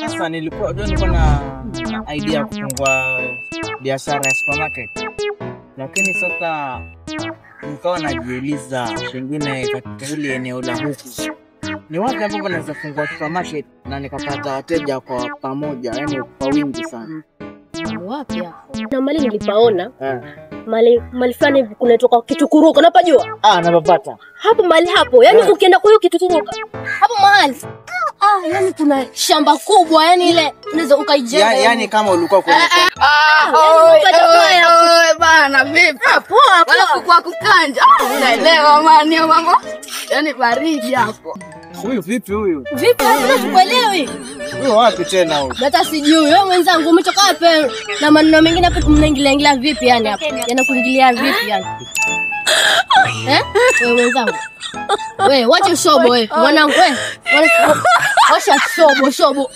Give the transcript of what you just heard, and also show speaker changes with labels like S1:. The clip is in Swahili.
S1: Sasa nilikuwa na idea ya kufungua biashara ya supermarket. Lakini sasa nikawa najiuliza pengine katika ile eneo la huku ni wapi ambapo naweza fungua supermarket na nikapata wateja kwa pamoja, yani kwa wingi sana.
S2: Wapi hapo? Na mali nilipaona. Mali fulani kunatoka Kitukuruka, unapajua?
S1: Napapata.
S2: Hapo mali hapo, yani ukienda kwa hiyo Kitukuruka. Hapo mahali. Yani kuna shamba kubwa, yani ile unaweza ukaijenga.
S1: Yani kama ulikuwa kwa
S3: bana vipi? Poa kwa kukanja. Unaelewa mani mambo? Yani baridi hapo.
S1: Huyu vipi huyu?
S2: Vipi wewe unaelewi?
S1: Huyu wapi tena huyu?
S2: Hata sijui. Wewe mwenzangu umetoka wapi? Na maneno mengine hapo mnaingilia vipi yani hapo? Yanakuingilia vipi yani? Wewe mwenzangu. Wewe wacha shobo wewe. Mwanangu wewe. Wacha shobo.